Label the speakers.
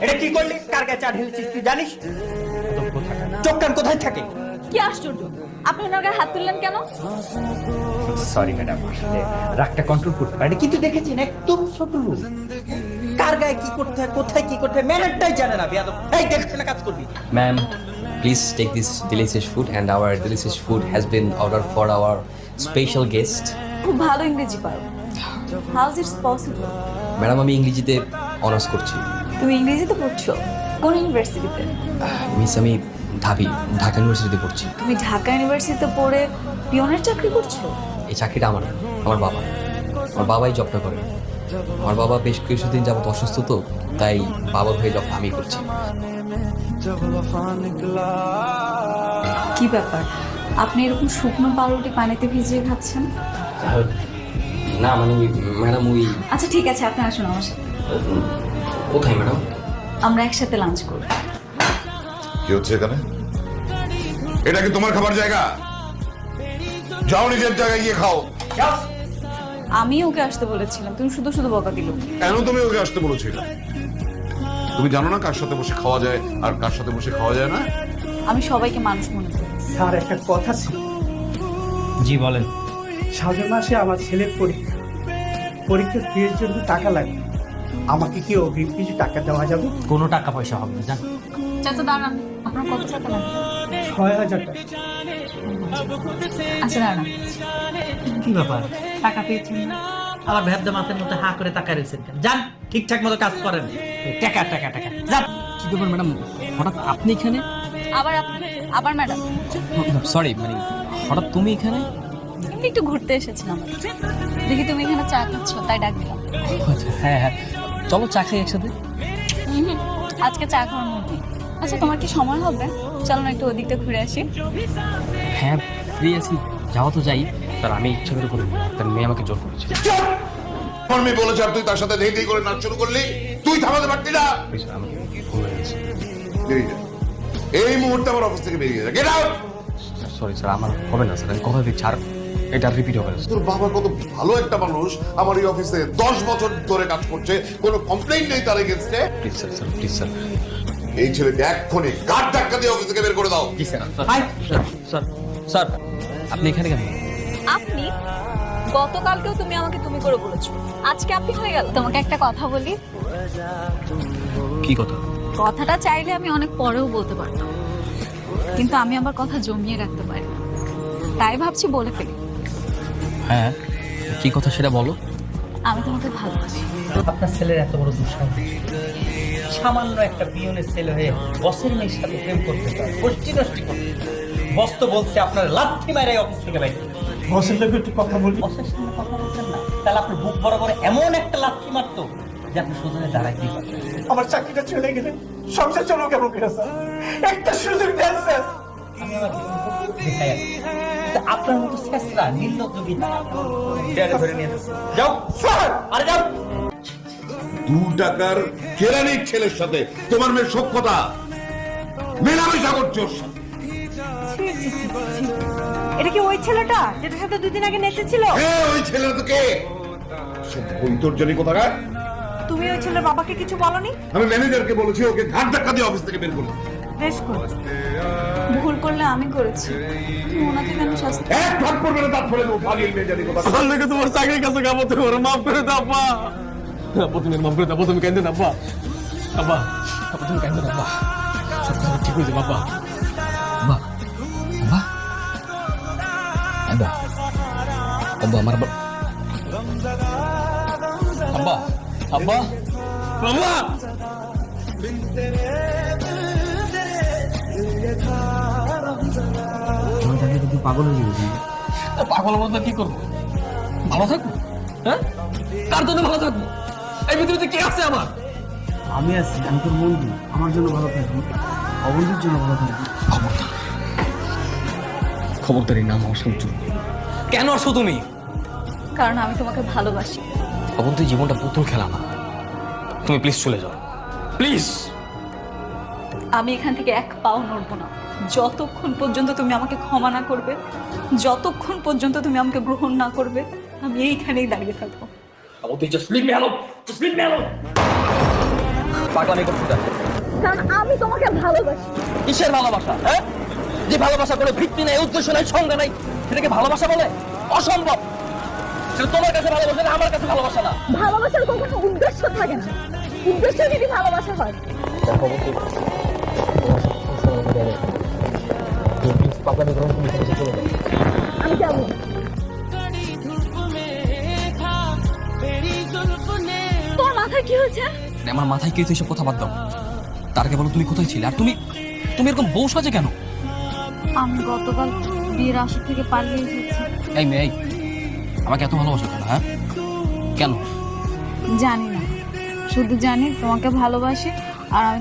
Speaker 1: এটা কি করলি? কার গায়ে চা ঢেলেছিস তুই জানিস? চোখ কান কোথায় থাকে?
Speaker 2: কি আশ্চর্য, আপনি ওনার গায়ে হাত তুললেন কেন?
Speaker 1: সরি ম্যাডাম, আসলে রাগটা কন্ট্রোল করতে পারি, কিন্তু দেখেছেন একদম ছোট লোক, কার গায়ে কি করতে হয়, কোথায় কি করতে হয় ম্যানেরটাই জানে না। বেয়াদব, এই দেখে শুনে কাজ করবি।
Speaker 3: Ma'am, please take this delicious food, and our delicious food has been ordered for our special guest.
Speaker 2: খুব ভালো ইংরেজি পারো। How is it's possible?
Speaker 3: Madam, আমি ইংরেজিতে অনার্স করছি।
Speaker 2: তুমি ইংরেজিতে পড়ছো? কোন ইউনিভার্সিটিতে?
Speaker 3: মিস, আমি ঢাকা ইউনিভার্সিটিতে পড়ছি।
Speaker 2: তুমি ঢাকা ইউনিভার্সিটিতে পড়ে পিয়নের চাকরি করছো?
Speaker 3: এই চাকরিটা আমার না, আমার বাবাই জবটা করে। আমার বাবা বেশ কিছুদিন যাবত অসুস্থ, তো তাই বাবার হয়ে জবটা আমি করছি।
Speaker 2: কি ব্যাপার, আপনি এরকম শুকনো পাউরুটি পানিতে ভিজিয়ে খাচ্ছেন?
Speaker 3: না মানে ম্যাডাম ওই।
Speaker 2: আচ্ছা ঠিক আছে, আপনি আসুন আমার সাথে।
Speaker 3: কোথায় ম্যাডাম?
Speaker 2: আমরা একসাথে লাঞ্চ করব।
Speaker 4: কি হচ্ছে এখানে? এটা কি তোমার খাবার জায়গা? যাও নিজের জায়গায় গিয়ে খাও।
Speaker 2: আমি ওকে আসতে বলেছিলাম, তুমি শুধু শুধু বকা দিল।
Speaker 4: কেন তুমি ওকে আসতে বলেছিলে? তুমি জানো না কার সাথে বসে খাওয়া যায় আর কার সাথে বসে খাওয়া যায় না?
Speaker 2: আমি সবাইকে মানুষ মনে করি।
Speaker 1: স্যার, একটা কথা ছিল।
Speaker 5: জি বলেন।
Speaker 1: সামনের মাসে আমার ছেলের পরীক্ষার ফির জন্য টাকা লাগবে, আমাকে কি অগ্রিম কিছু টাকা দেওয়া যাবে?
Speaker 5: কোনো টাকা পয়সা হবে না, জান।
Speaker 2: চাচা দাঁড়ান, আপনার কত টাকা লাগবে?
Speaker 1: ৬,০০০ টাকা।
Speaker 2: আচ্ছা দাঁড়ান।
Speaker 5: কি ব্যাপার, টাকা পেয়েছেন না? আবার ভেদ্য মাথার মধ্যে হা করে টাকা রেখেছেন কেন? যান, ঠিকঠাক মতো কাজ করেন। টাকা টাকা টাকা যান।
Speaker 3: কি ব্যাপার ম্যাডাম, হঠাৎ আপনি এখানে?
Speaker 2: আবার ম্যাডাম,
Speaker 3: সরি, মানে হঠাৎ তুমি এখানে?
Speaker 2: এমনি একটু ঘুরতে এসেছিলাম। দেখি তুমি এখানে চা খাচ্ছ, তাই ডাক দিলাম।
Speaker 3: হ্যাঁ হ্যাঁ, চলো চা খাই একসাথে।
Speaker 2: আজকে চা খাওয়ার মুড নেই। আচ্ছা তোমার কি সময় হবে? চলো না একটু ওদিকটা ঘুরে আসি।
Speaker 3: হ্যাঁ ফ্রি আছি, যাওয়া তো যাই। তার আমি ইচ্ছা করে করি, তার মেয়ে আমাকে জোর করেছে।
Speaker 4: আমার মেয়ে বলেছে আর তুই তার সাথে ধেই ধেই করে নাচ শুরু করলি? তুই থামাতে পারতি না?
Speaker 3: আমাকে ভুল হয়ে গেছে।
Speaker 4: বেরিয়ে যা, এই মুহূর্তে আমার অফিস থেকে বেরিয়ে যা। Get out!
Speaker 3: সরি স্যার, আমার হবে না স্যার, আমি কথা দিচ্ছি আর এটা রিপিট হবে না।
Speaker 4: তোর বাবা কত ভালো একটা মানুষ, আমার এই অফিসে 10 বছর ধরে কাজ করছে, কোনো কমপ্লেইন নেই তার এগেইনস্টে।
Speaker 3: Please sir, sir please sir.
Speaker 4: এই ছেলেকে এক্ষুনি গাড় ধাক্কা দিয়ে অফিস থেকে বের করে দাও।
Speaker 3: জি স্যার। স্যার স্যার, আপনি এখানে কেন?
Speaker 2: আপনি গতকালকেও তুমি আমাকে তুমি করে বলেছো, আজকে আপনি হয়ে গেল। তোমাকে একটা কথা বলি।
Speaker 3: কি কথা?
Speaker 2: কথাটা চাইলে আমি অনেক পরেও বলতে পারতাম, কিন্তু আমি আমার কথা জমিয়ে রাখতে পারি না, তাই ভাবছি বলে ফেলি।
Speaker 3: হ্যাঁ, কি কথা সেটা বলো।
Speaker 2: আমি তোমাকে ভালোবাসি।
Speaker 5: আপনার ছেলের এত বড় দুঃসাহস, সামান্য একটা পিয়নের ছেলে হয়ে বসের মেয়ের সাথে প্রেম করতে পারে, গোষ্ঠী নষ্টি করতে। বস তো বলছে আপনার লাথি মারাই অফিস থেকে বাইরে।
Speaker 1: বসের লোক একটু কথা বলি।
Speaker 5: বসের সঙ্গে কথা বলছেন না, তাহলে আপনার বুক বরাবর এমন একটা লাথি মারতো যে আপনি সোজা দাঁড়াইতেই পারতেন।
Speaker 1: আমার চাকরিটা চলে গেলে সংসার চলো কেমন করে স্যার? একটা সুযোগ দেন স্যার।
Speaker 5: আপনার মতো শেষরা নির্লজ্জ ধরে নিয়ে যাও
Speaker 1: স্যার,
Speaker 5: আরে যাও।
Speaker 4: 2 টাকার কেরানির ছেলের সাথে তোমার মেয়ের সখ্যতা মেলামেশা করছে ওর সাথে।
Speaker 6: এটা কি ওই ছেলেটা যেটার সাথে 2 দিন আগে নেচেছিল?
Speaker 4: হ্যাঁ, ওই ছেলেটা তো কে? সব বৈতর্জনী কোথাকার।
Speaker 6: তুমি ওই ছেলের বাবাকে কিছু বলনি?
Speaker 4: আমি ম্যানেজারকে বলেছি ওকে ঘাট ধাক্কা দিয়ে অফিস থেকে বের করো।
Speaker 6: বেশ করেছো।
Speaker 2: ভুল করলে আমি করেছি, তুমি ওনাকে কেন শাস্তি?
Speaker 4: এক ভাগ পড়বে না, তারপরে ও পাগল মেজারি কথা।
Speaker 3: লেগে তোমার চাকরির কাছে গাবো, তোমার মাফ করে দাও আব্বা। আব্বা তুমি মাফ করে দাও, তুমি কেন দেন আব্বা? আব্বা আব্বা তুমি কেন দেন আব্বা? সব কিছু ঠিক হয়ে যাবে আব্বা। আব্বা আব্বা আব্বা আব্বা আমার আব্বা আব্বা আব্বা আব্বা। পাগল হয়ে যাবে। পাগল মতো কি করবো? ভালো থাকবো? হ্যাঁ, কার জন্য ভালো থাকবো? এই পৃথিবীতে কে আছে আমার?
Speaker 1: আমি আছি, আমি তোর বন্ধু, আমার জন্য ভালো থাকবি, অবন্ধুর জন্য ভালো থাকবি।
Speaker 3: খবরদারি নাম আমার শুনছো? কেন আসো তুমি?
Speaker 2: কারণ আমি তোমাকে ভালোবাসি।
Speaker 3: অবন্ত জীবনটা পুতুল খেলা না, তুমি প্লিজ চলে যাও প্লিজ।
Speaker 2: আমি এখান থেকে এক পাও নড়বো না যতক্ষণ পর্যন্ত তুমি আমাকে ক্ষমা না করবে, যতক্ষণ পর্যন্ত তুমি আমাকে গ্রহণ না করবে, আমি এইখানেই দাঁড়িয়ে থাকবো।
Speaker 3: Abanta just leave me alone, just leave me alone. পাগলামি করছো কেন?
Speaker 2: কারণ আমি তোমাকে ভালোবাসি।
Speaker 3: কিসের ভালোবাসা? হ্যাঁ, যে ভালোবাসা কোনো ভিত্তি নাই, উদ্দেশ্য নাই, সংজ্ঞা নাই, সেটাকে ভালোবাসা বলে? অসম্ভব। সেটা তোমার কাছে ভালোবাসা না, আমার কাছে ভালোবাসা না।
Speaker 2: ভালোবাসার কখনো উদ্দেশ্য থাকে না, উদ্দেশ্য যদি ভালোবাসা হয়। আমি যাবো। তোর মাথায় কি হয়েছে?
Speaker 3: আমার মাথায় কে এসব কথা বাদ দাও। তার আগে বলো তুমি কোথায় ছিলে, আর তুমি তুমি এরকম বউ সাজে কেন?
Speaker 2: আমি গতকাল বিয়ের আসর থেকে পালিয়ে এসেছি।
Speaker 3: এই মেয়ে, আমাকে এত ভালোবাসো কেন? হ্যাঁ, কেন?
Speaker 2: জানি না, শুধু জানি তোমাকে ভালোবাসি আর আমি